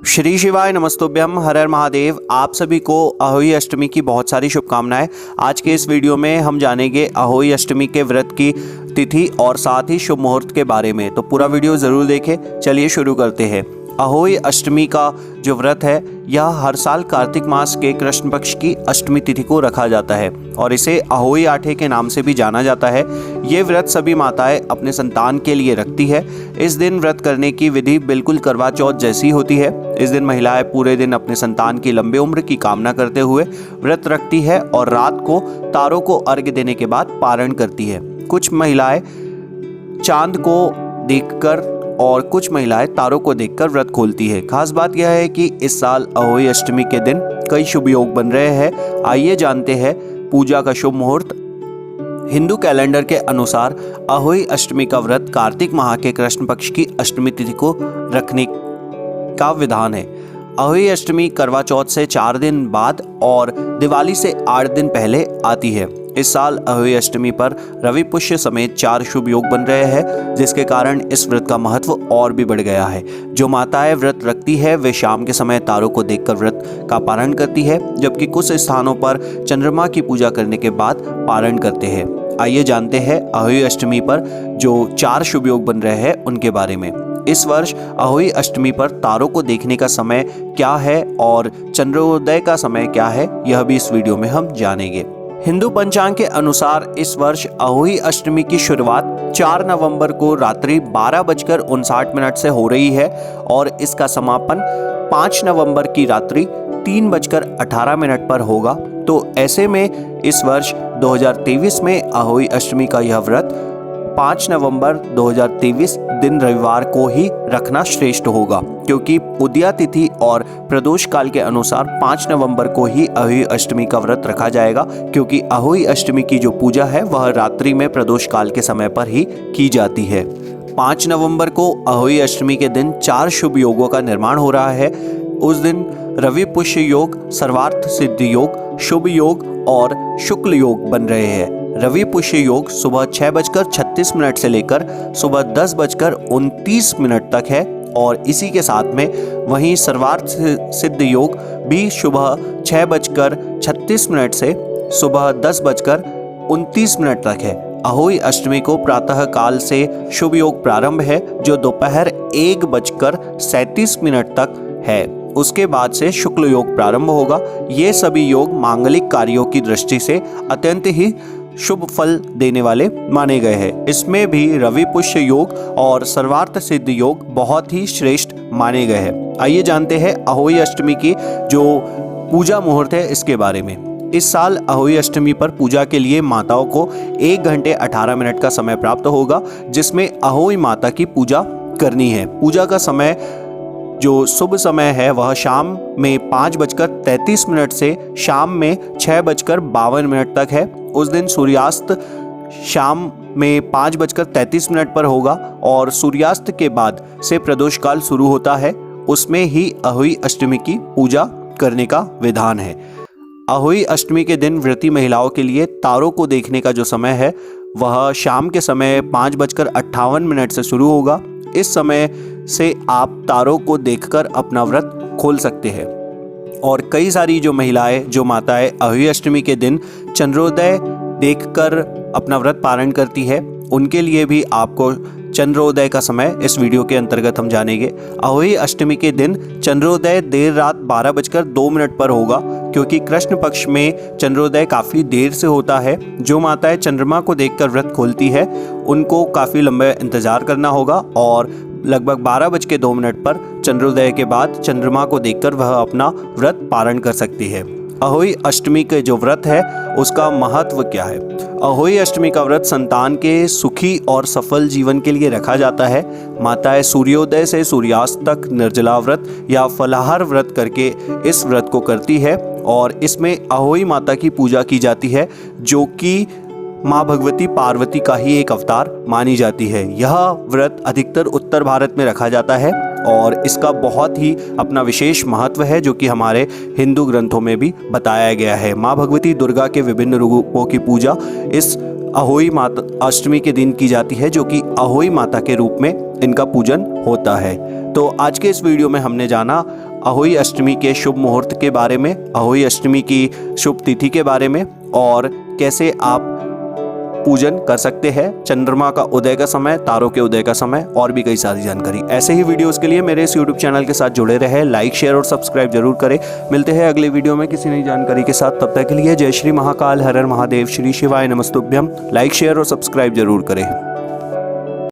श्री शिवाय नमस्तुभ्यम, हर हर महादेव। आप सभी को अहोई अष्टमी की बहुत सारी शुभकामनाएं। आज के इस वीडियो में हम जानेंगे अहोई अष्टमी के व्रत की तिथि और साथ ही शुभ मुहूर्त के बारे में, तो पूरा वीडियो ज़रूर देखें। चलिए शुरू करते हैं। अहोई अष्टमी का जो व्रत है यह हर साल कार्तिक मास के कृष्ण पक्ष की अष्टमी तिथि को रखा जाता है और इसे अहोई आठे के नाम से भी जाना जाता है। ये व्रत सभी माताएं अपने संतान के लिए रखती है। इस दिन व्रत करने की विधि बिल्कुल करवा चौथ जैसी होती है। इस दिन महिलाएं पूरे दिन अपने संतान की लंबी उम्र की कामना करते हुए व्रत रखती है और रात को तारों को अर्घ्य देने के बाद पारण करती है। कुछ महिलाएं चांद को देखकर और कुछ महिलाएं तारों को देखकर व्रत खोलती है। खास बात यह है कि इस साल अहोई अष्टमी के दिन कई शुभ योग बन रहे हैं। आइए जानते हैं पूजा का शुभ मुहूर्त। हिंदू कैलेंडर के अनुसार अहोई अष्टमी का व्रत कार्तिक माह के कृष्ण पक्ष की अष्टमी तिथि को रखने का विधान है। अहोई अष्टमी करवा चौथ से 4 दिन बाद और दिवाली से 8 दिन पहले आती है। इस साल अहोई अष्टमी पर रवि पुष्य समेत 4 शुभ योग बन रहे हैं, जिसके कारण इस व्रत का महत्व और भी बढ़ गया है। जो माताएं व्रत रखती है वे शाम के समय तारों को देखकर व्रत का पारण करती है, जबकि कुछ स्थानों पर चंद्रमा की पूजा करने के बाद पारण करते हैं। आइए जानते हैं अहोई अष्टमी पर जो 4 शुभ योग बन रहे हैं उनके बारे में। इस वर्ष अहोई अष्टमी पर तारों को देखने का समय क्या है और चंद्रोदय का समय क्या है, यह भी इस वीडियो में हम जानेंगे। हिंदू पंचांग के अनुसार इस वर्ष अहोई अष्टमी की शुरुआत 4 नवंबर को रात्रि 12:59 से हो रही है और इसका समापन 5 नवंबर की रात्रि 3:18 पर होगा। तो ऐसे में इस वर्ष 2023 में अहोई अष्टमी का यह व्रत 5 नवंबर 2023 दिन रविवार को ही रखना श्रेष्ठ होगा, क्योंकि उदया तिथि और प्रदोष काल के अनुसार 5 नवंबर को ही अहोई अष्टमी का व्रत रखा जाएगा, क्योंकि अहोई अष्टमी की जो पूजा है वह रात्रि में प्रदोष काल के समय पर ही की जाती है। 5 नवंबर को अहोई अष्टमी के दिन 4 शुभ योगों का निर्माण हो रहा है। उस दिन रवि पुष्य योग, सर्वार्थ सिद्धि योग, शुभ योग और शुक्ल योग बन रहे हैं। रवि पुष्य योग सुबह 6:36 से लेकर सुबह 10:29 तक है और इसी के साथ में वहीं सर्वार्थ सिद्ध योग भी सुबह 6:36 से सुबह 10:29 तक है। अहोई अष्टमी को प्रातः काल से शुभ योग प्रारंभ है, जो दोपहर 1:37 तक है। उसके बाद से शुक्ल योग प्रारंभ होगा। ये सभी योग मांगलिक कार्यों की दृष्टि से अत्यंत ही शुभ फल देने वाले माने गए हैं। इसमें भी रवि पुष्य योग और सर्वार्थ सिद्ध योग बहुत ही श्रेष्ठ माने गए हैं। आइए जानते हैं अहोई अष्टमी की जो पूजा मुहूर्त है इसके बारे में। इस साल अहोई अष्टमी पर पूजा के लिए माताओं को 1 घंटे 18 मिनट का समय प्राप्त होगा, जिसमें अहोई माता की पूजा करनी है। पूजा का समय जो शुभ समय है वह शाम में 5:33 से शाम में 6:52 तक है। उस दिन सूर्यास्त शाम में 5:33 पर होगा और सूर्यास्त के बाद से प्रदोष काल शुरू होता है। उसमें ही अहोई अष्टमी की पूजा करने का विधान है। अहोई अष्टमी के दिन व्रती महिलाओं के लिए तारों को देखने का जो समय है वह शाम के समय 5:58 से शुरू होगा। इस समय से आप तारों को देखकर अपना व्रत खोल सकते हैं। और कई सारी जो महिलाएं, जो माताएं अहोई अष्टमी के दिन चंद्रोदय देखकर अपना व्रत पारण करती है, उनके लिए भी आपको चंद्रोदय का समय इस वीडियो के अंतर्गत हम जानेंगे। अहोई अष्टमी के दिन चंद्रोदय देर रात 12:02 पर होगा, क्योंकि कृष्ण पक्ष में चंद्रोदय काफ़ी देर से होता है। जो माताएं चंद्रमा को देखकर व्रत खोलती है उनको काफ़ी लंबा इंतज़ार करना होगा और लगभग 12:02 पर चंद्रोदय के बाद चंद्रमा को देखकर वह अपना व्रत पारण कर सकती है। अहोई अष्टमी के जो व्रत है उसका महत्व क्या है? अहोई अष्टमी का व्रत संतान के सुखी और सफल जीवन के लिए रखा जाता है। माताएं सूर्योदय से सूर्यास्त तक निर्जला व्रत या फलाहार व्रत करके इस व्रत को करती है और इसमें अहोई माता की पूजा की जाती है, जो कि माँ भगवती पार्वती का ही एक अवतार मानी जाती है। यह व्रत अधिकतर उत्तर भारत में रखा जाता है और इसका बहुत ही अपना विशेष महत्व है, जो कि हमारे हिंदू ग्रंथों में भी बताया गया है। माँ भगवती दुर्गा के विभिन्न रूपों की पूजा इस अहोई माता अष्टमी के दिन की जाती है, जो कि अहोई माता के रूप में इनका पूजन होता है। तो आज के इस वीडियो में हमने जाना अहोई अष्टमी के शुभ मुहूर्त के बारे में, अहोई अष्टमी की शुभ तिथि के बारे में और कैसे आप पूजन कर सकते हैं, चंद्रमा का उदय का समय, तारों के उदय का समय और भी कई सारी जानकारी। ऐसे ही वीडियोस के लिए मेरे इस यूट्यूब चैनल के साथ जुड़े रहे, लाइक शेयर और सब्सक्राइब जरूर करें। मिलते हैं अगले वीडियो में किसी नई जानकारी के साथ। तब तक के लिए जय श्री महाकाल, हर हर महादेव, श्री शिवाय नमस्तुभ्यम। लाइक शेयर और सब्सक्राइब जरूर करें।